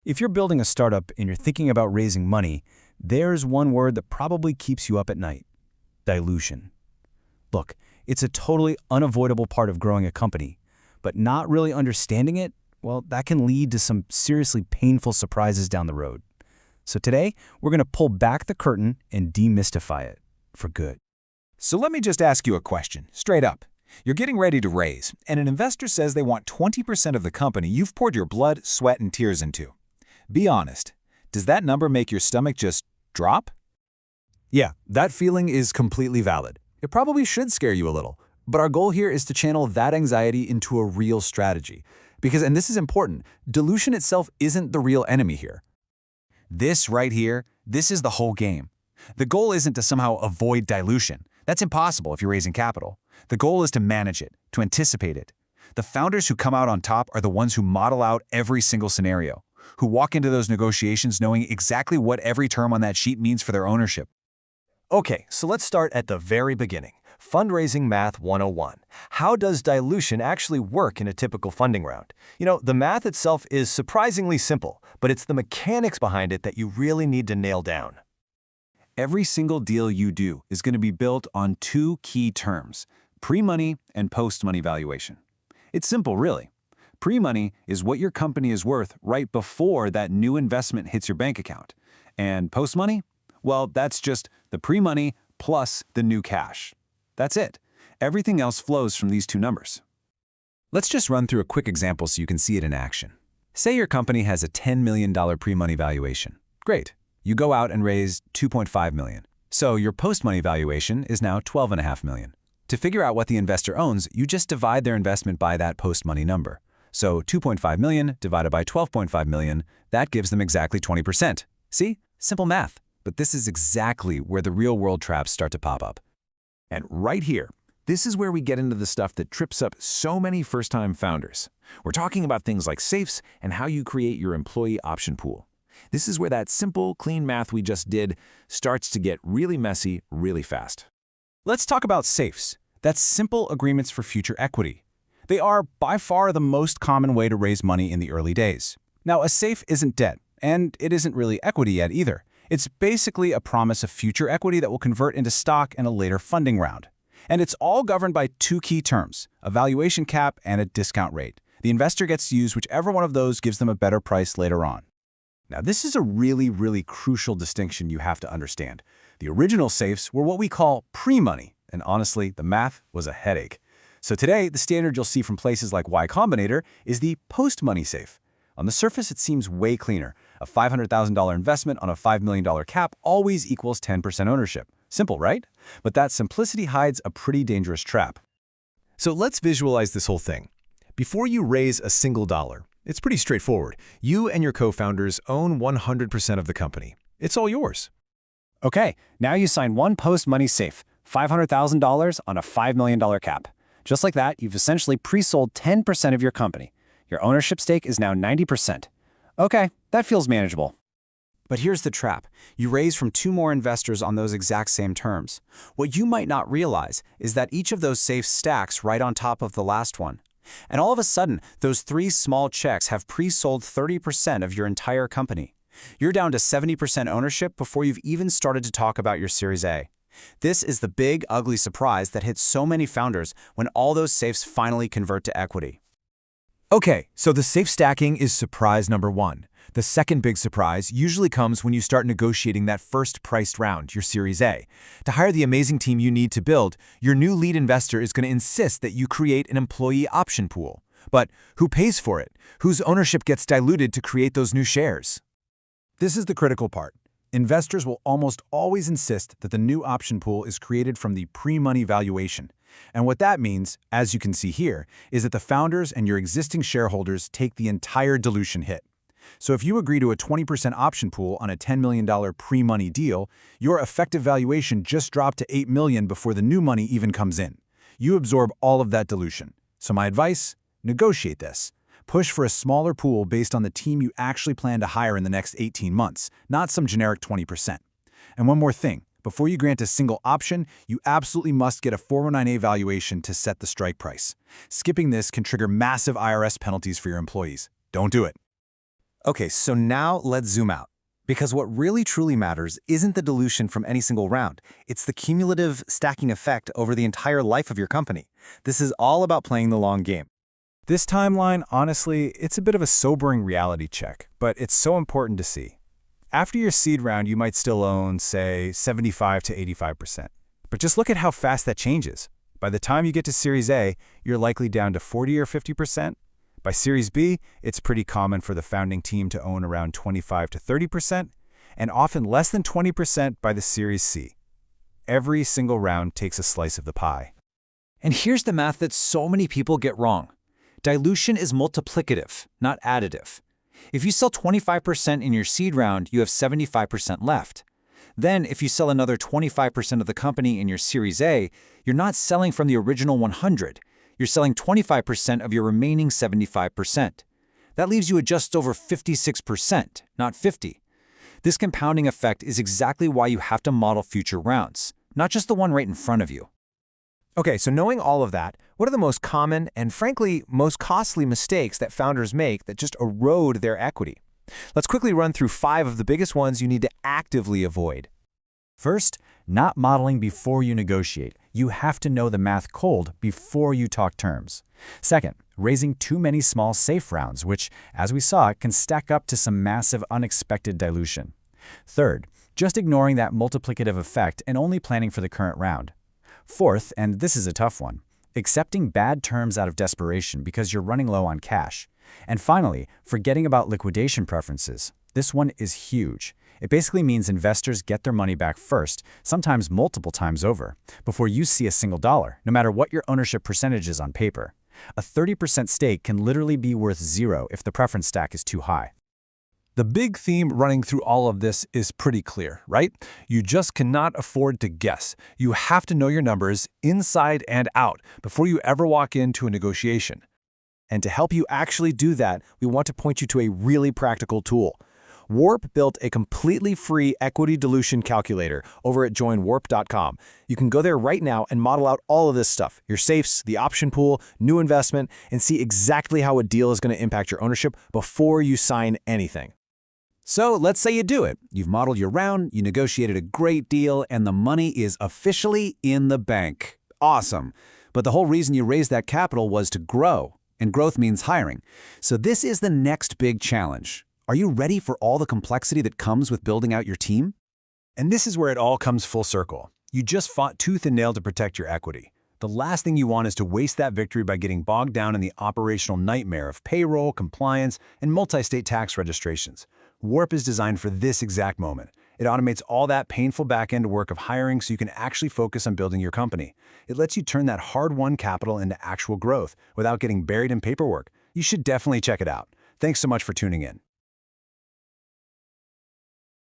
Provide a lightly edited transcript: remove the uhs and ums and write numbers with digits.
If you're building a startup and you're thinking about raising money, there's one word that probably keeps you up at night: dilution. Look, it's a totally unavoidable part of growing a company, but not really understanding it, well, that can lead to some seriously painful surprises down the road. So today, we're going to pull back the curtain and demystify it for good. So let me just ask you a question, straight up. You're getting ready to raise, and an investor says they want 20% of the company you've poured your blood, sweat, and tears into. Be honest, does that number make your stomach just drop? Yeah, that feeling is completely valid. It probably should scare you a little, but our goal here is to channel that anxiety into a real strategy. Because, and this is important, dilution itself isn't the real enemy here. This right here, this is the whole game. The goal isn't to somehow avoid dilution. That's impossible if you're raising capital. The goal is to manage it, to anticipate it. The founders who come out on top are the ones who model out every single scenario, who walk into those negotiations knowing exactly what every term on that sheet means for their ownership. Okay, so let's start at the very beginning. Fundraising Math 101. How does dilution actually work in a typical funding round? The math itself is surprisingly simple, but it's the mechanics behind it that you really need to nail down. Every single deal you do is going to be built on two key terms: pre-money and post-money valuation. It's simple, really. Pre-money is what your company is worth right before that new investment hits your bank account. And post-money? Well, that's just the pre-money plus the new cash. That's it. Everything else flows from these two numbers. Let's just run through a quick example so you can see it in action. Say your company has a $10 million pre-money valuation. Great. You go out and raise $2.5 million. So your post-money valuation is now $12.5 million. To figure out what the investor owns, you just divide their investment by that post-money number. So $2.5 million divided by $12.5 million, that gives them exactly 20%. See? Simple math. But this is exactly where the real-world traps start to pop up. And right here, this is where we get into the stuff that trips up so many first-time founders. We're talking about things like safes and how you create your employee option pool. This is where that simple, clean math we just did starts to get really messy really fast. Let's talk about safes. That's simple agreements for future equity. They are by far the most common way to raise money in the early days. Now, a safe isn't debt, and it isn't really equity yet either. It's basically a promise of future equity that will convert into stock in a later funding round. And it's all governed by two key terms: a valuation cap and a discount rate. The investor gets to use whichever one of those gives them a better price later on. Now, this is a really crucial distinction you have to understand. The original safes were what we call pre-money, and honestly, the math was a headache. So today, the standard you'll see from places like Y Combinator is the post-money safe. On the surface, it seems way cleaner. A $500,000 investment on a $5 million cap always equals 10% ownership. Simple, right? But that simplicity hides a pretty dangerous trap. So let's visualize this whole thing. Before you raise a single dollar, it's pretty straightforward. You and your co-founders own 100% of the company. It's all yours. Okay, now you sign one post-money safe, $500,000 on a $5 million cap. Just like that, you've essentially pre-sold 10% of your company. Your ownership stake is now 90%. Okay, that feels manageable. But here's the trap. You raise from two more investors on those exact same terms. What you might not realize is that each of those safes stacks right on top of the last one. And all of a sudden, those three small checks have pre-sold 30% of your entire company. You're down to 70% ownership before you've even started to talk about your Series A. This is the big, ugly surprise that hits so many founders when all those safes finally convert to equity. Okay, so the safe stacking is surprise number one. The second big surprise usually comes when you start negotiating that first priced round, your Series A. To hire the amazing team you need to build, your new lead investor is going to insist that you create an employee option pool. But who pays for it? Whose ownership gets diluted to create those new shares? This is the critical part. Investors will almost always insist that the new option pool is created from the pre-money valuation. And what that means, as you can see here, is that the founders and your existing shareholders take the entire dilution hit. So if you agree to a 20% option pool on a $10 million pre-money deal, your effective valuation just dropped to $8 million before the new money even comes in. You absorb all of that dilution. So my advice? Negotiate this. Push for a smaller pool based on the team you actually plan to hire in the next 18 months, not some generic 20%. And one more thing. Before you grant a single option, you absolutely must get a 409A valuation to set the strike price. Skipping this can trigger massive IRS penalties for your employees. Don't do it. Okay, so now let's zoom out. Because what really truly matters isn't the dilution from any single round. It's the cumulative stacking effect over the entire life of your company. This is all about playing the long game. This timeline, honestly, it's a bit of a sobering reality check, but it's so important to see. After your seed round, you might still own, say, 75 to 85%. But just look at how fast that changes. By the time you get to Series A, you're likely down to 40 or 50%. By Series B, it's pretty common for the founding team to own around 25 to 30%, and often less than 20% by the Series C. Every single round takes a slice of the pie. And here's the math that so many people get wrong. Dilution is multiplicative, not additive. If you sell 25% in your seed round, you have 75% left. Then, if you sell another 25% of the company in your Series A, you're not selling from the original 100. You're selling 25% of your remaining 75%. That leaves you at just over 56%, not 50. This compounding effect is exactly why you have to model future rounds, not just the one right in front of you. Okay, so knowing all of that, what are the most common and frankly most costly mistakes that founders make that just erode their equity? Let's quickly run through 5 of the biggest ones you need to actively avoid. First, not modeling before you negotiate. You have to know the math cold before you talk terms. Second, raising too many small safe rounds, which, as we saw, can stack up to some massive unexpected dilution. Third, just ignoring that multiplicative effect and only planning for the current round. Fourth, and this is a tough one, accepting bad terms out of desperation because you're running low on cash. And finally, forgetting about liquidation preferences. This one is huge. It basically means investors get their money back first, sometimes multiple times over, before you see a single dollar, no matter what your ownership percentage is on paper. A 30% stake can literally be worth 0 if the preference stack is too high. The big theme running through all of this is pretty clear, right? You just cannot afford to guess. You have to know your numbers inside and out before you ever walk into a negotiation. And to help you actually do that, we want to point you to a really practical tool. Warp built a completely free equity dilution calculator over at joinwarp.com. You can go there right now and model out all of this stuff, your safes, the option pool, new investment, and see exactly how a deal is going to impact your ownership before you sign anything. So let's say you do it. You've modeled your round, you negotiated a great deal, and the money is officially in the bank. Awesome. But the whole reason you raised that capital was to grow, and growth means hiring. So this is the next big challenge. Are you ready for all the complexity that comes with building out your team? And this is where it all comes full circle. You just fought tooth and nail to protect your equity. The last thing you want is to waste that victory by getting bogged down in the operational nightmare of payroll, compliance, and multi-state tax registrations. Warp is designed for this exact moment. It automates all that painful back-end work of hiring so you can actually focus on building your company. It lets you turn that hard-won capital into actual growth without getting buried in paperwork. You should definitely check it out. Thanks so much for tuning in.